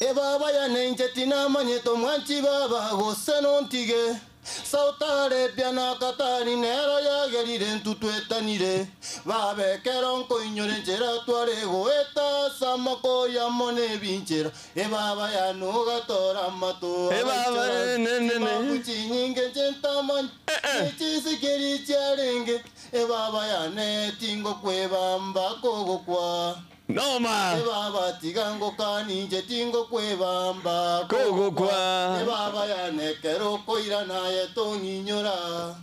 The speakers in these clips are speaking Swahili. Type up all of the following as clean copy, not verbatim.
Baba ya nenje tina manyeto mwanchi baba goseno ntige Sautare piana katari nero ya gerire ntutuetanire Babe keronko inyore njera tuare goeta samako ya mone binchera Baba ya nuga tora mato Baba nene Kuchinyinge jentaman Chisi keri charenge Baba ya ne tingo kwebamba kogo kwa No ma. Baba tigango kani jetingo kwebamba Kogo kwa. Baba ya nekero koira na ye tonginyora.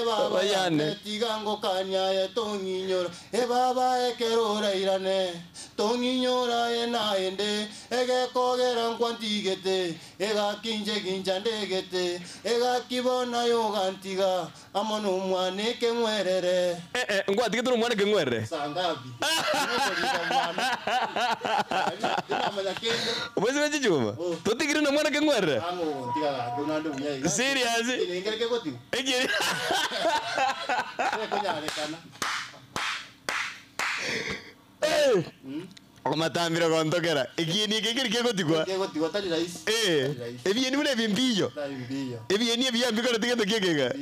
Baba ya ne tigango kanya ye tonginyora. Baba ekero rairane tonginyora ye na ende ege kogera nkwantigete ega kinje kinjandegete ega kibona yo gantiga amono mwane ke mwerere ngwati ke mwana ke ngwere sangapi Ubezi wechi chuma totigiri na mwana ke ngwere ango tiga donando unya serious ingere ke goti egere kunyare kana Omatambira kontokera egieni kegeri kegotigwa kegotigwa tali rais ebieni mune bimbiyo ebieni ebyambi kora tigendo kegega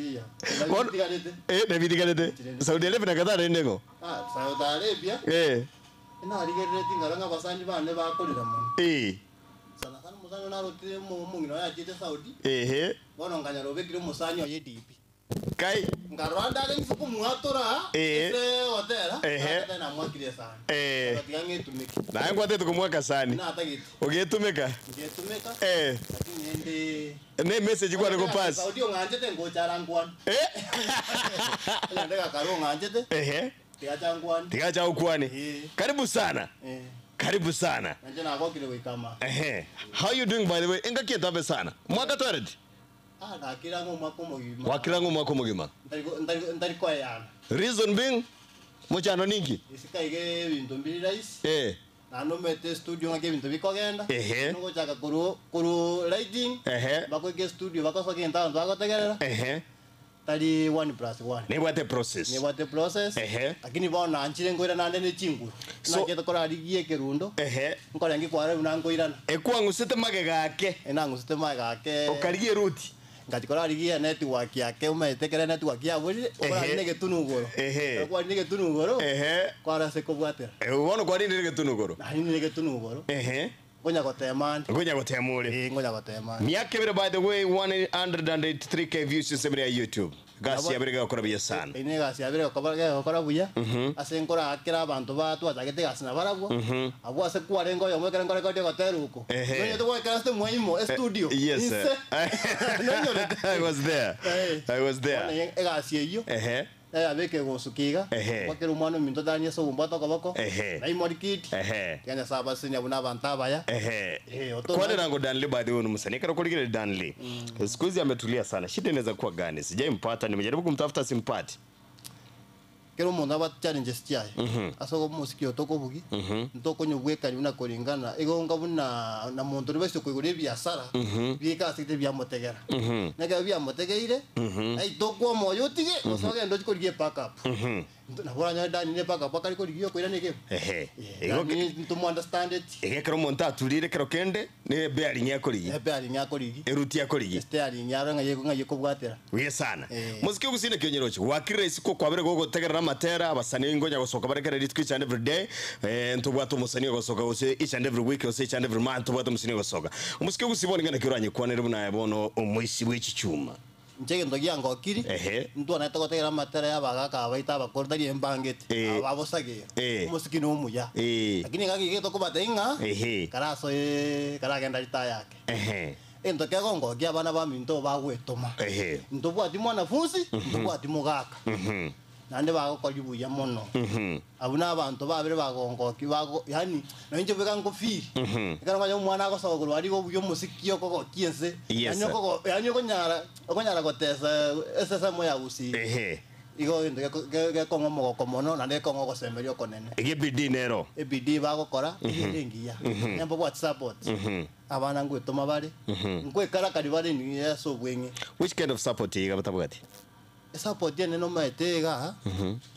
na bitigarete Saudi Arabia na Qatar ndego Saudi Arabia ina rigerere tingaranga basanji bane bakorera mu sana sana musano narotire mu ngino ya chite Saudi bono nganya robekire musanyo yedipi kai ngarwanda ke nsuku muatora otera na mwakire sana tigange tumiki na ngwate tukumwaka sani na tagiti ogetumeka lakini ende ne message kwa ko pass Saudi nganjete ngochara ngwan ndeka karo nganjete tigacha ukwane karibu sana karibu sana nje na gokire wikama how you doing by the way inga kietabe sana mwaka twaredi nakirango mwako wakirango mwako mugima ndari kwa yana reason being muchano ningi isikaige bintu mbiri rais nano mete studio ngake bintu bikogenda nuko chaka kuru lighting bako ke studio bako soke ntano bako tegerera tali 1+1 ne wate process lakini bona anchire ngoira nande ne chingu na keto kora rigie kerundo nkora ngi kwara unangoirana ekwangusite mage gake enangusite mage gake okarigie ruti ngatikora rigie network yake umetekere network ya buri okora ne getunugoro kwa ne getunugoro kwara se kobwatera ubona kwa nini getunugoro ne getunugoro ngonya gotemani ngonya gotemure ngonya gotemani miaka bire by the way 183k views semre ya YouTube gasi abire gakora biya sana ine gasi abire gakora buya ase nkora akira abantu batu atagete gasi na baragwo abo ase kware ngo yo mwekere ngore kote goteruko ngonya to kwekera ste mwaimo studio yes I was there gasi eyo abeke gosukiga kwakira umwana minto danye so umbato kabako na imorikit kanya saba sinya buna bantabaya kwani rango Danley by the way musani kara kuligile Danley sikuzi ametulia sana shida inaweza kuwa gani sijampata nimejaribu kumtafuta simpati kero mona ba challenges chai aso musiki otoko bugi ntoko nyubweka ni na koringana ego ngabuna na muntu rwese kwigure biasara bika site bya motegera naga bya motegeire ai toko moyo tige osoge ndo chikorigie pack up na bora nya dani ne pack up akari korigio koira neke ego to understand it ege kero monta atulire kero kende ne beari nya korigi eruti ya korigi steari nyara ngaye kubwatera wiye sana musiki gusine kyonyerocho wakire isiko kwabere gogo tegera matera abasani ngonya gosoka barekera ritwi cyane every day ntubwato musani gosoka ose each and every week ose each and every month ntubwato musani gosoka umusiki gusibone ngana kiranye kwanere buna yabono umwisi w'iki cyuma njege ndogia ngokiri ntu anaita gotegera matera yabagaka abaita abakordari embangete ababosage umusiki no muya lakini ngaki geto kubatenga karaso karagenda rita yake ento kego ngogia bana ba minto bagwetoma ntubwati mwana fusi ntubwati mugaka nande bagokora buya mono abuna abantu babire bagongoki bago yani nanje bega ngofiri ikara nganya umwana agosogoro ari go buyo musiki yoko kiense yani konyara gotesa esesa moya usi igo ndo ge kongo mogoko mono nande kongo gosemberio konene ebidi nero ebidi bagokora irengia nyambo WhatsApp abana ngwetoma bari ngwekara kari bari ni yeso bwenge which kind of support yiga batabwati support yene no maetega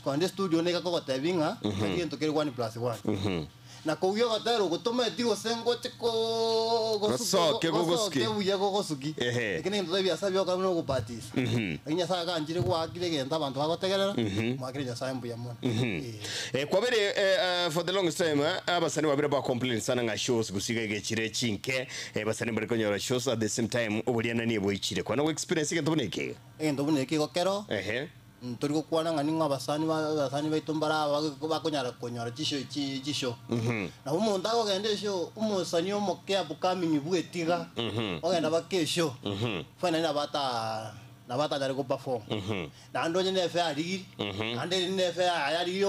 kwa ndi studio neka ko tebinga ngento kiri 1+1 na kuyo gatero gutuma etigo sengo tiko gosoke gogoski uya gogosuki ikini ndo bya sabyo ka no gupatisa inya saga njire gwakire genda abantu bagotegerera mwakire nya sambu ya mona kwa bere for the longest time abasani babire ba complain sana nga shows gusiga gechire chinke basani bari konyora shows at the same time obuliana ni boichire kwa no experience ke tuboneke ndobuneke gokero turi gukwana ngani nk'abasani baitumbara bakonyara cisho na umuntu agogende sho umusani omoke abukamini bwetiga ogenda bakesho fana nabata dare go perform na ndo nyene fe arigiri ande ne fe ayari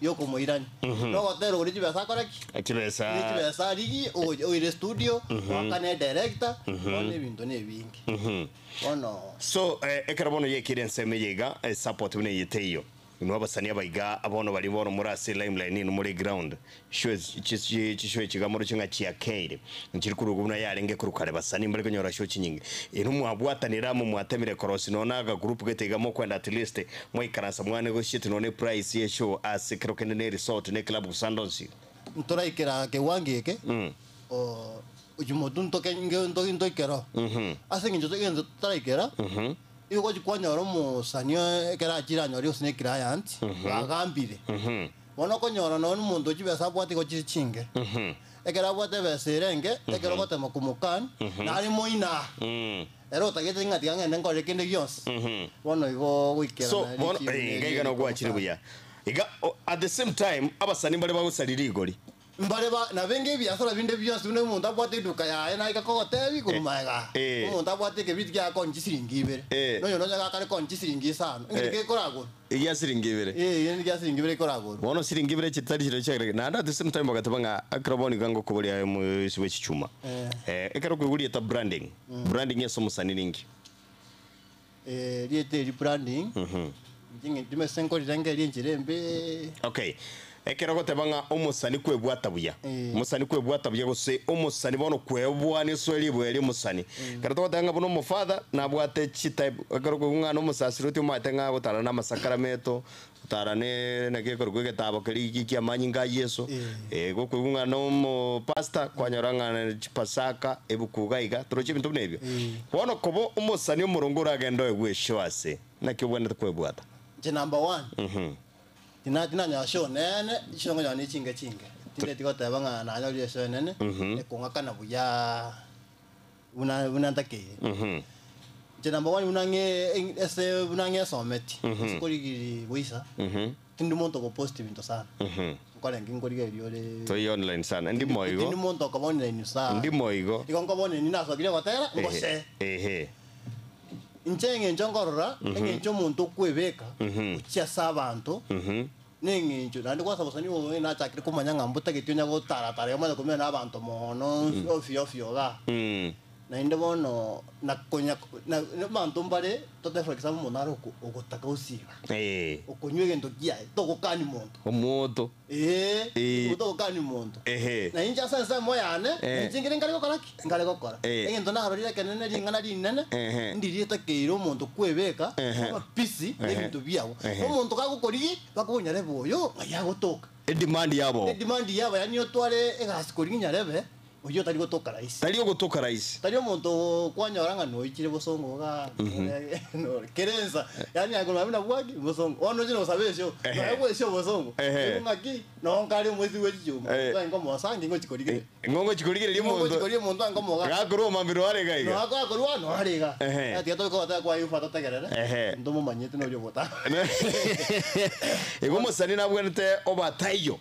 yokumwirani no gotero uri besa koraki besa arigi o ire studio wakane director one bintu ne bingi ono so ekarabono yekire nseme yega support bune yeteyo ino abasani abaiga abono bali bono murase line muri ground shows chiswe chigamoro chinga chiakere nchiri kuruguna yarenge kurukare basani mbere konyora show chinyingi ino mwabwatanira mu mwatemire korosi nonaga group getegamo kwenda at least mwikaransa mwane go shit none price ye show as krokene ne resort ne club Sundance ntoraikira ke wangeke o ujumodun toke ndo ikero asengi njo toraikira iko chikwanyoro mu sanyo ekera chiranya rio sine client bagambire bono konyoro no mundu chibesa bwati ko chichinge ekera bwate beserenge ekera bwate makumukan nari moina ero tagete ngati ngene ngore kinde gyos bono igo wikera so bono ngaiga no gwachire buya iga at the same time abasani bali bagusarira igori mbareba na benge biasara binde byose une umuntu abwate duka ya na ikakotebi kurumaga umuntu abwate ke bitya ko njisiringi ibere no nyaga kare ko njisiringi isano ngike korago iya siringi ibere iya siringi ibere korago wono siringi ibere kitari kiro cyagere na at the same time bagatubanga akraboni gango kuburi ayo mu siwe cyuma ekaro kwiguriye ta branding yeso musani ningi riete branding njinge ndime senko rirenge rinjirembe okay ekera gotebanga umusani kwebwata buya umusani kwebwata buya gose umusani bono kwebwa ni sweli bweli umusani karato gotanga bono mu father na bwate chita akaro ko ngana umusasiroti umatenga gotara na masakarameto tarane na ke korgo getabo keri ki amanyinga yeso go ko ngana mu pastor kwanyoranga pasaka ebukugaiga trochi bintu nebyo bono kobo umusani umurongora agendo egwesho ase na kibwene kwebwata je number 1 tina nya show nene shongo nyani chinge tinde tikota banga na nya show nene ekonga kana buya una take je number 1 unange ese unange someti sikorigiri buisa tindi monto ko positive into sana kwale ngingorige riole to online sana ndi moigo tindi monto ko online sana ndi moigo ikongo bone ni naso gire gotera ngose inchenge njongorora ngenjo muntu kwebeka uchia sabantu nenginjo nandi kwa sabosani wo na chakire kumanya mbuta getyonya go taratara yamaze kumena abantu mono ofio ga na inde bono na konya na bantu mbare tote for example monaro ogotaka usiba okonywe gento gia tokokani muntu utokokani muntu na inja sansa moyane njingire ngale gokora ngento na harorira kenene ringana rinene ndirite keiro muntu kwebeka pisi n'ibintu byawo umuntu kagukorigi bakunyare boyo ayagotoka demand yabo yani otware egasikori nyarebe uyo tari gotoka rais tari omuntu kwanyoranga no ikire bosongo ga no kerenza yani agona mabina bwagi bosongo ono jino sabesho no egwesho bosongo ngaki no ngari mwezi wejijo ngo mosangi ngo chikorigire limuntu ngo moga gakuru mambiro arega no gakuru no arega ati to ko ta kwa yufa tagerere ndomo manyete no yobota ego musani nabwente obatayo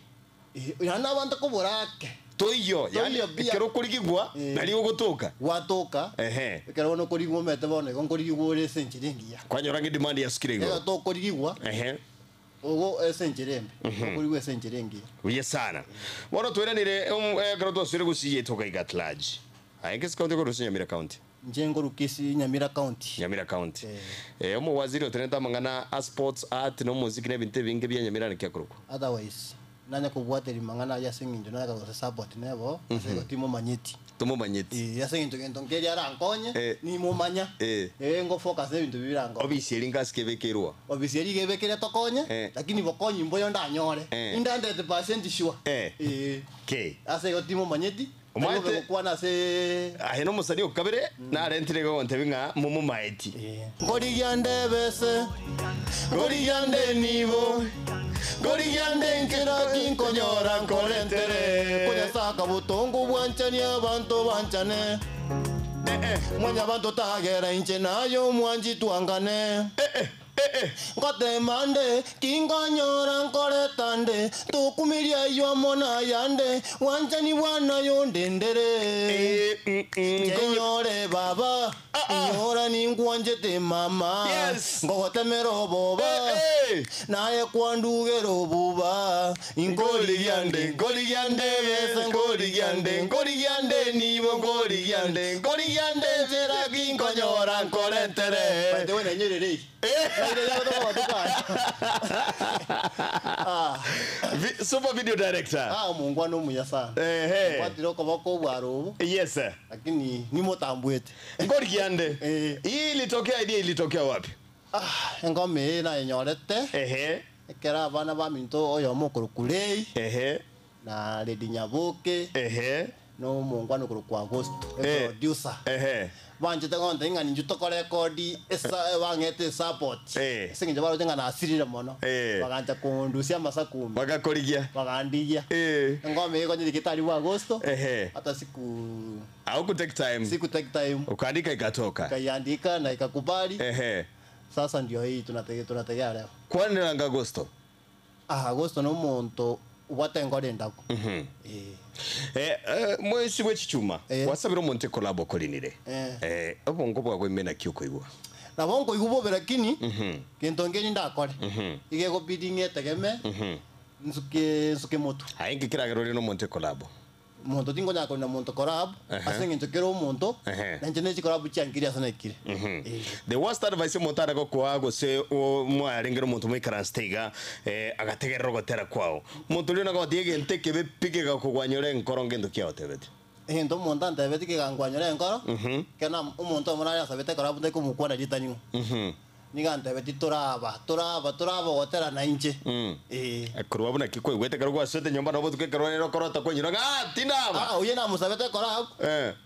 yana abantu kuburake toyo yani kero kurigigwa nari ugutuka watoka kero no kurigwa mete bone gon kurigwa re senchirengia kwanyorange demand ya skirego to kurigwa ogo esenchirembe kurigwa senchirengia uye sana bono tweranire kero to sire gusiye toka igatlaji ayengesi county ko rusinya Nyamira county njengo rukisi Nyamira county omo waziri oteneta mangana sports art no music ne binte binge bya Nyamira ne kyakuruko otherwise nanya kubwateri mangana ya singinjo na ka support nebo ase ko timo manyeti ya singinjo gento ngeri arankonye ni mumanya ngo focus ebintu bibirango obisieri ngaskebekirwa obisieri gebekire tokonye lakini bokonyi mboyo ndanyore indande the percent sure okay ase ko timo manyeti umate kwana se aheno musani okabere na rentire go ntebinga mumu maeti ngori yande bese ngori yande nibo ngori yande nkira kinkonyora nkolentere konya saka butongo bwanchani abantu banchane mwanya abantu tagera inche nayo mwanji tuangane Ngote mande, kinganyora nkoretande tukumiria iyo mona yande wanjani wana yondendere Nyore baba Nyora ningwanjete mama Ngote mero boba Naye kwandugero buba Ngoli yande Bese ngoli yande Nibo ngoli yande Zera kinganyora nkoretere Bate wena nyere Super video director. Mungwana umuya sana. Kwatiro ko bako bwaro. Yes sir. Lakini ni motambwete. Ngori yande. Hii ilitokea wapi? Ngome na enyorete. Kera bana ba minto oyo mukuru kulei. Na Lady Nyabuke. No mungwana kuru kwa Agosto. Producer. Banje tagonda ingani njutoko record esa wangete support singe jabaro tenga na asirira mono baganja kundusia masakumbi bagandigia ngome yego ndi kitari wa Agosto hata siku take time ukaandika ikatoka kaiandika na ikakubali sasa ndio hii tunategea leo kwani ranga Agosto Agosto no monto watengo ndako mwezi wechichuma wasabiro monte collabo kolinire obongo bwa kwemena kyuko igwa na bongo igubo berakini kento ngeni ndakore ige go bidding etegeme nsuke moto ainge kiragero no monte collabo monto tingo nyako na monto collab asenge ntokero monto na njene collab chiangiria sana ikire the worst advice montara go kwago se mwarengero monto mwikara stega agategerero gotera kwao monto lino go diege nteke bepike ga kugwanyore nkoro ngendo kiotebete ndo montante beti ke gangwanyore nkoro kana umonto muraya sabete collab ndeko mukwana jitanyu nigante beti turaba gotera na inche akurwa buna kiko igwete karugwa sote nyomba no butuke karone korota kwenyira tinaba uye na musabete collab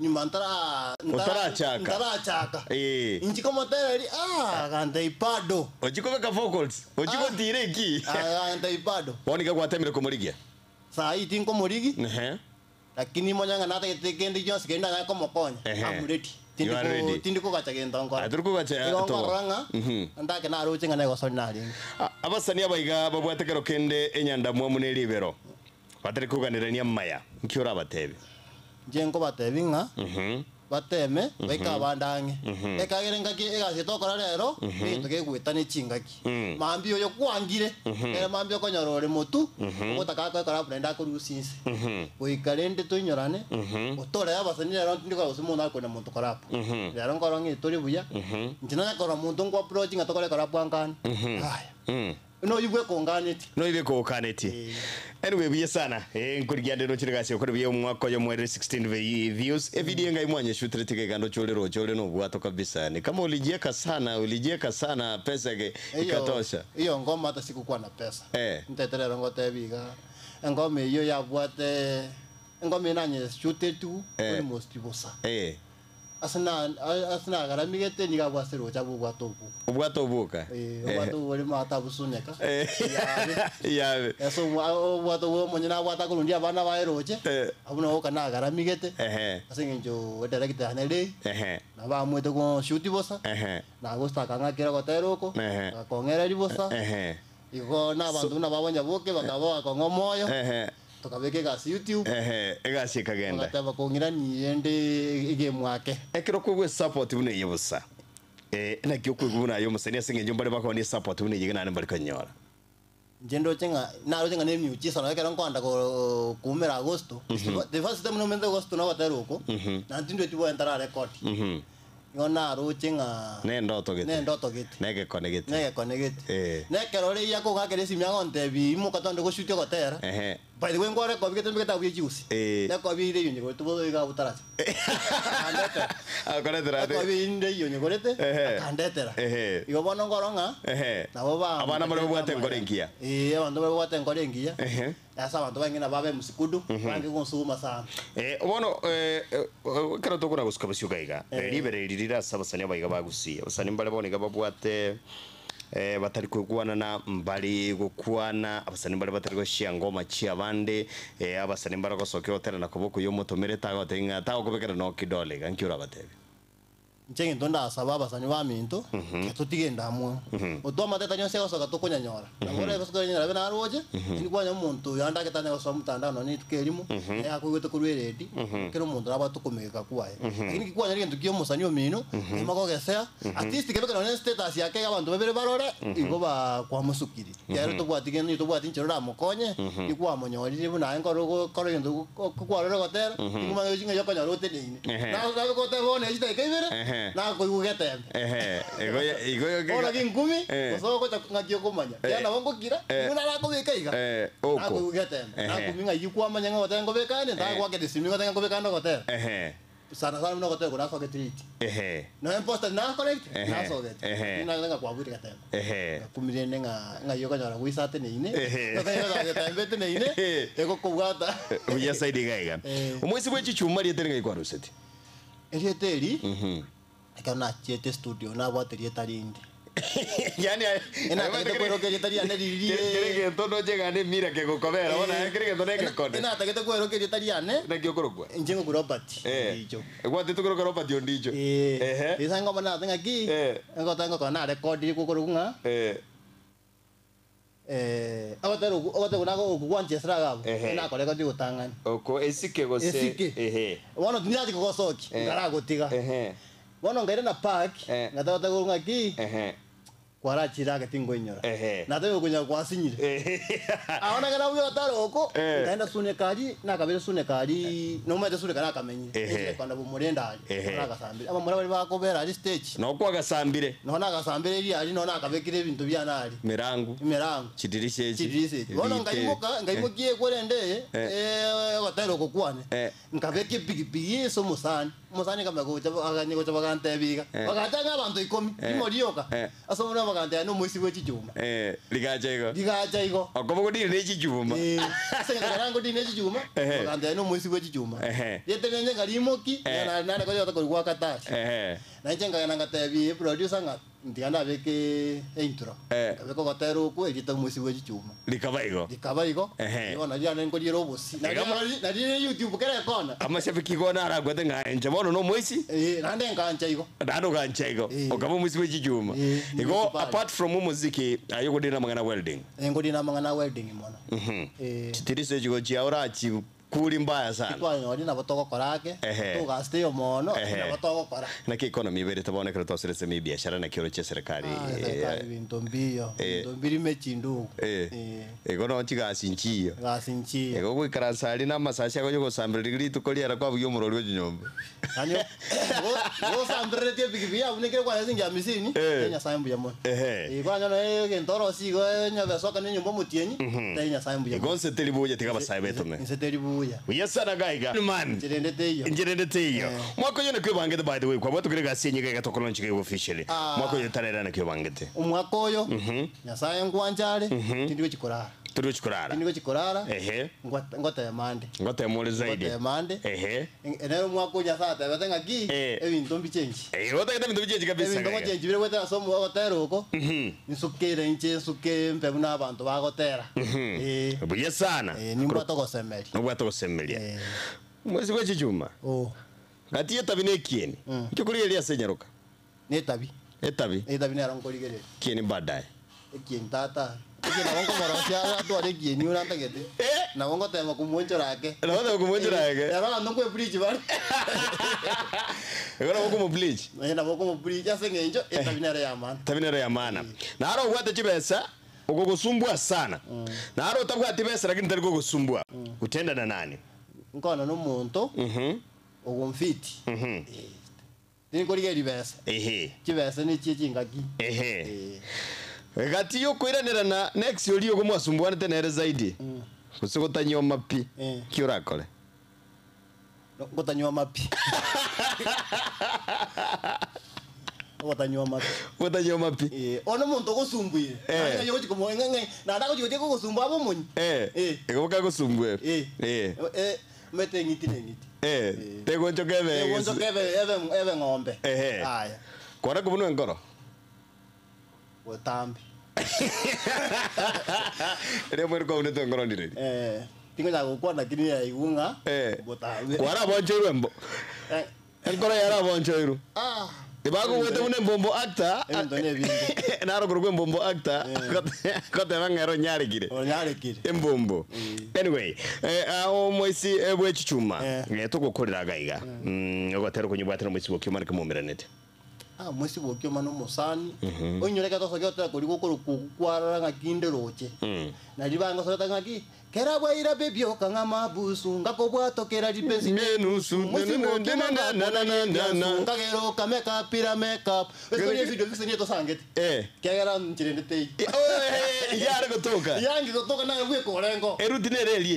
nyuma ntara chaka inchi ko moteri gante ipado ojiko ka vocals ojiko direki gante ipado wonika gwatemire ko murigia saa hii tinko murigi lakini monyanga nata kendi Jones kenda ngako mokonya amureti tindiko gacha genda ngora aturiko gacha to ndake na roche ngana go sonali abasani abaiga babwatekero kende enyanda mwamune libero batari kuganirania maya nkiora batebe jengo batebinga bateme beka bandange ekagere ngaki egacitokora rero bintu gegwitane chingaki mambi oyo kwangire mambi okonyorore mutu gutaka kwekora brenda kurusinse uikarende tunyorane utore abasani rero ndiko gusimu na kona muntu korapo rero ngoro ngituri buya njina kora muntu ngo approach ngatokore korapo angani haya no yibwe konganeti anyway biye sana nkurigiande no chirigasi okore biye mwako yo mwere 16 views video ngai mwanye shutre tike gando chole no bwato kabisa ni kama ulijieka sana pesa ikatosha iyo ngoma hata sikukuwa na pesa nteterero ngote biga ngoma iyo yabwate ngoma nanye shutre tu almost bosa asna garamigete ni gabwasero chabu bwato buka bwato wali mata busuneka yabe eso bwato wo monyana bwata kurundi abana baeroche abuna ho kana garamigete asengenjo director hanele na ba mwete ko shuti bosa na Agosto kanga kira goteroko akongera ribosa iko na bantu na babanya boke bakabo akongomoyo tukabeke gasi YouTube egasi kagenda ngataba kongira ni ende ige mwake ekiro kugwe support bune yebusa na kyo kuguna yo musania singe njombare bako ni support bune yigana ne bari kanyora njendo chenga na ro chenga ne myuchi sana ekero nkwanda ko kumera Agosto the first time no mende Agosto na wateroko na ndindo tibo entara record ngona ruchinga ne ndoto gete nege connect nekerore yako ngakere simya ngonte bi mu katonde go shutyo gotera by the way ngore ko bigete bigeta bye juice ne ko bire yunye go tubo ga butarasa andete akoretera ko binde yunye gorete andetera igo bono ngoronga nabo ba abana bare bwate ngorengia abantu bare bwate ngorengia asa abantu bangina babe musikudu bangi gonsuma sana bono kero tokuna guskabasyo gaiga libere lirira sabasanya baiga bagusia basani mbale boniga babwate batari kugwana na mbali gukwana abasani mbale batari goshia ngoma chi abande abasani mbale gosoke hotera na kuboko yo motomere tago tenga tago kubekera no kidole gankyura batebe nchenge ndonda sababa sani ba minto tutigenda amwe odoma teta nyose gosoka tukunyanyora ngore gosoka nyanyora bena roje ni kwanya muntu yanda ketanya gosoka mutanda no ni tukelimu akugete kurweredi kero muntu aba tukumeka kwaye lakini kwanya rindu kiyo musani omino imako gesea at least kero kana status yake abantu bebere barore igo ba kwa musukiri yaro tubwati ni tubwati nchero mukonye ni kwa monyori buna ngoro koro yendo kwarore gotera kuma yinga yakanya rote ni na ko te bone jita kebere na ko ugete ego ora ngumi so ko ngakyo kumanya yana bongo kira una la ko bekaiga na ko ugete na ko minga yikwa manya ngote ngo bekane nda kwa ke disimi ngote ngo bekane ngote sana sana no ngote kuna so ke treat no imposter na correct na so get ina nga kwa buri kate kumirene nga yoka nyara wisate ne ine ngote nga tambete ne ine ego ko gata uya side gaiga umwisi bwe chichuma riete nga ikwaro seti erieteri kana chete studio na bateria tarindi yani ena te kwero ke taria ne ririe kerege tono llega ne mira que gokobera bona kerege tono ke kone ena te kwero ke taria ne na kyo korogwa njengo kurobati ndicho egwate tukoro korobati ondicho isa ngoma na tenga ki ngo tango kana record ku korunga abatero kuna ko kuwanje sraga na ko record gutangana oko esike gose wono ndirazi ko soki ngara gotiga wono ngaire na park ngatata kurunga ki kwara chira ke tingo inyora na te kunya kwasinyire aona kana uyo taroko ngaenda sune kali na kabere sune kali no mete sune kana kamenyire kwanda bumurenda ali na gasambire aba muri ba ko bera ali stage no kwa gasambire no na gasambire iri ali no na kabekire ibintu byana ali mirangu chidirishe wono ngaimokie korende gotaroko kwane nkabeke bigi so musani kama ko aganye ko bagante biga bagatanga abantu 10 imorioka asomona bagante no muisi we chijuma ligacha igo akobo ko dine chijuma senga rango dine chijuma bagante no muisi we chijuma yetenenge ngalimoki na ko yota ko kwakatashi na njenga nanga tebi producer nga ndigana beke intro beko gotero ko edita muisi we chijuma likabaigo yona jana ngo diro bosi na YouTube kere kona amashabiki gona aragwete nganje bono no muisi nande nganje igo ndano nganje igo okabo muisi we chijuma igo apart from muziki ayo godina mangana welding ngodina mangana welding mono chitirise chigo chiaura chi kuri mbaya sana kwa nyori na botoko korake tuga stay mono na botoko kora na ki economy bere tabone kero tosere mi biashara na kiro che serikali bintu mbiri mechindu egono chiga sinchio ego gwikara sari na masasi ago yo sambere giri tukoliera kwa buyo murori w'nyombe anyo go sambere tie bigibia unike kwa zinja misini nya sambu ya mono kwa nyono ngentoro sigo nya besoka ni nyumba mutienyi tenya sambu ya gonse telibuye tigaba saibetome uya sana gaiga man njirendete iyo mwako yone kwibangete by the way kwa watu kirega senye gaiga tokolonchi gaiga officially mwako yone tarera na kwibangete umwako yo nyasaye ngwanjare tindiwe chikorara tindiwe chikorara ngota ya mande zaidi enero mwako nyasaye tabatenga ki ebintu mbichenji wota kete bintu mbichenji kabisa ebintu mbichenji bire weta somo gotero uko nsukire nche nsuke mpebu na abantu bagotera buye sana nimba togosemeri gusemeria mwezi gwe chijuma ngati etabi ne kieni kikuri elia senyaruka etabi ne arankorigere kieni badai kieni tata kieni wongo morosia atware kieni uranta gete na wongo tema kumonjorake yara ndo kwe bridge bari egora wongo mo bridge na wongo mo bridge asengenjo etabi ne ya mana na aro gwate chibesa ugogosumbua sana na haro utabwati besa lakini tari gogosumbua utenda na nani nkona no muntu ugumfiti Tinkoriga ribesa. Kibesa ni chingaki. Gati yo kwiranira na next yori yo kumwasumbuana tenere zaidi. Kusogotanywa mapi. Kiurakole. Gotanywa mapi. Gotanywa mapi. Gotanywa mapi. Ono muntu gusumbuye. Anga yo chikomo ngai na ndako chikote gusumbu abo munyi. Ekuka gusumbwe. Mete ngiti ngiti. Tegoncho kebe. Tegoncho kebe ebe ngombe. Aya. Kwara kubuno ngoro. Wotambi. Ere mwere kwa uneto ngoro ndire. Tingo ya gukwana kini ya igunga. Wotambi. Kwara boncho rembo. Ngoro yara boncho iru. Ibago wote une mbombo actor. Naro kurugwe mbombo actor. Kote mangero nyari kire. Nyari kire. Mbombo. Anyway, moisi ebwe chichuma. Tugukorera gaiga. Ogotero kunyubwatira moisi bokyo marike mumiranete. Moisi bokyo mano musani. Onyoreka tosoke otera kuri gukuru kukwara ngakinde roche. Na libanga sota ngaki. Kera bwaira bebyo kanga mabusu ngakobwatokera lipenzi menusu ngagero kameka pira makeup esonye video visonye to sangeti kagera nchirende tei yare gotoka yangi gotoka na bwe korengo erutinere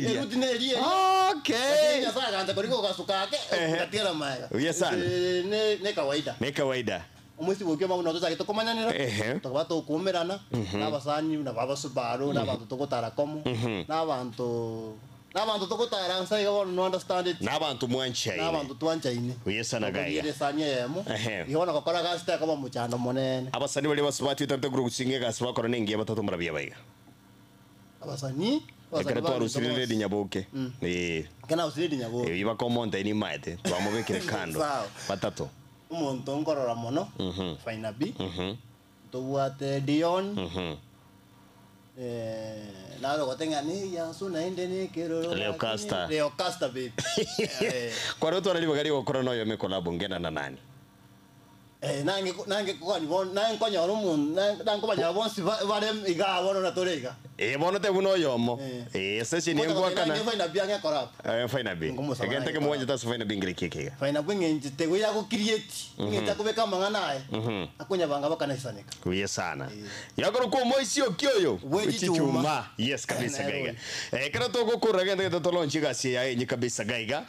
okay ya saga anta koriko kasukake ngatira maya yesana ne kawaida Umwisi bokyo mabuno to sagito komanyanira tukabato kumerana nabasani nababasubaru nabantu tokotara komo nabantu tokotara nsaiga wonu no understand it nabantu mwanchaine nabantu twanchaine yesana gaya yere sanye yemo ihona kokora gasta kama muchando monene abasani bali basubati tate guru gusinge gaswa korone ngiye batatu murabya bayiga abasani Ekere tu arusirire di nyaboke. Kana usirire di nyaboke. Iba komonta ini maete. Tuamubekere kando. Batatu. Umuntu ngorora mono. Faina B. Tuwate Dion. Naro gotenga ni ya suna inde ni kero. Leo Casta baby. Kwa roto analiwa gari wakora no yome kolabo ngena na nani? Nange kwa ni bon nange kwa nyaru mun nange kwa nyaru bon si vale iga bono na torega. Bono te buno yomo. Sesi ni ngwa kana. Faina B anga korap. Faina B. Egente ke mwanje tasu faina B ngire keke. Faina B ngenje te goya ko create. Ngita kubeka mangana akunya banga bakana isanika. Kuye sana. Yakoro ko moisi okyoyo. Chichuma. Yes kabisa gaiga. Kana to gukura gende to lonchi gasi ya yenye kabisa gaiga.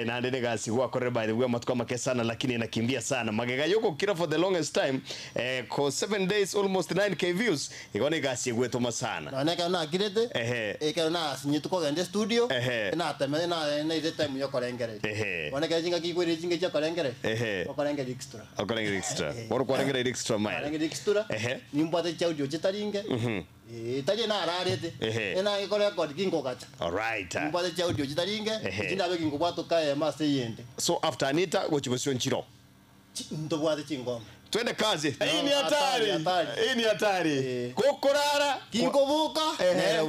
Na ndene gasi kwa korre by the way matwa makesana lakini inakimbia sana. Magega yoko kira for the longest time. Ko 7 days almost 9k views. Igone gasi gweto sana. Na kana kirete. Kana sinyitu ko gende studio. Na teme na ile time yo korengere. Wana ka jinga ki kwere jinga cha korengere. Korengere extra. Korengere extra. Or korengere extra mile. Korengere extra. Nimpate cha audio chitaringe. Taje na ararete. Ena ikore ko kingo gacha. All right. Nimpate cha audio chitaringe. Jinda be kingo kwato kae mase yende. So after Anita gochibosio nchiro. Ndo bwate chingoma. Twende kazi. Hii ni hatari. Hii ni hatari. Kokorara, kingo buka,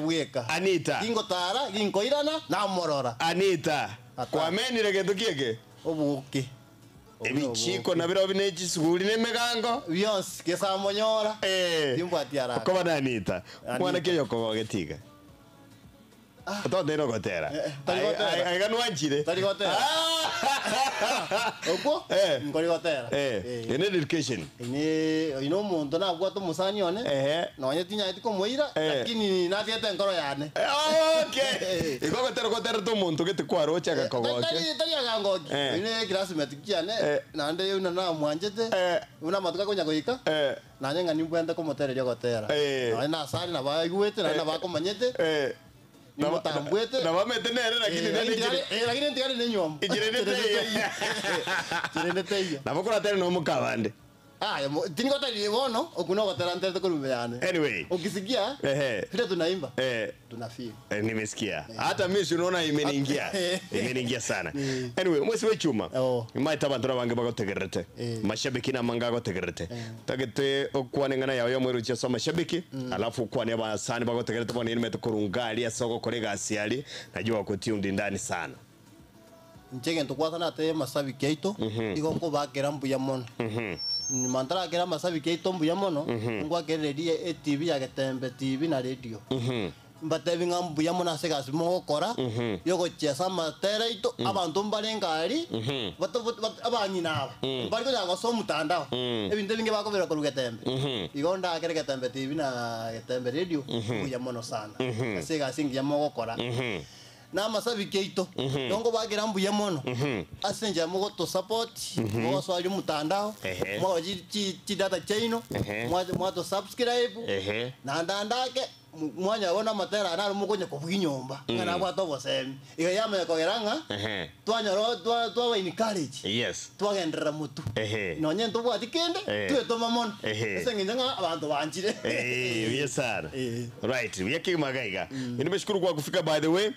weka. Anita. Kingo tara, kingo irana na morora. Anita. Kwa meni regeto kieke. Obuke. Ebichiko na biro binechi suguri ne megango. Yes, kesa monyora. Timbo atiara. Kwa bana Anita. Mwana keyo ko getiga. Todo no gotera. Ai ganu anchire. Tari gotera. Opo? Ngori gotera. In education. Ino muntu na bwato musani one. No nyetinya itiko moira, lakini na tiete ngoro yane. Okay. Iko gotera to muntu gete kwaro chaka kogoke. Tari agangoki. Ine classmate kiane. Na ande una na mwanjete. Una matuka konya goika. Na nyenga nimbwenda ko motere gotera. Na sari na ba igwete na ba ko manyete. Na matambwete na bamete nere lakini lakini ntigari ne nyom jirende na bokora tele no mukabande tingo tali bono okuno gotera ntete kurumeyane anyway ukisikia vile tunaimba tunafeel nimesikia hata mimi unaona imeniingia sana anyway mwezi wa chuma maita bandura bange bagotegerete mashabiki na manga gotegerete tagete okwanengana yayo mweru cyo mashabiki alafu kwane abasani bagotegerete bone nimete kurungali asoko kolega asiali najua ko tiundi ndani sana nchege ntukwata na te mashabiki aito igonko bakera mbuya mono ni mantara kera mashabiki aito mbuya mono ngwa keredi TV ya Getembe TV na radio mbate bingambu ya mona sega simo kora yoko chesa matera ito abantu mbalengari bato abanyi nawe bari ko yanga so mutandao ebinde binge bakobera ko rugetembe igonda akere getembe TV na getembe radio ya mono sana sega singi ya mo kora na masabi keito dongo bagira mbuye mono asenja mo to support mo so ali mutandao mo ji data chaino mo to subscribe na ndandake mwanya wona matera na mukonye ko bwinyomba kana bwa to bosem iyo yame ko geranga twanyoro twa in college yes twagendera mutu no nyento bwa tikende tu to mamon esenginga abantu banjire yes sir right yake magaiga nimeshukuru kwa kufika by the way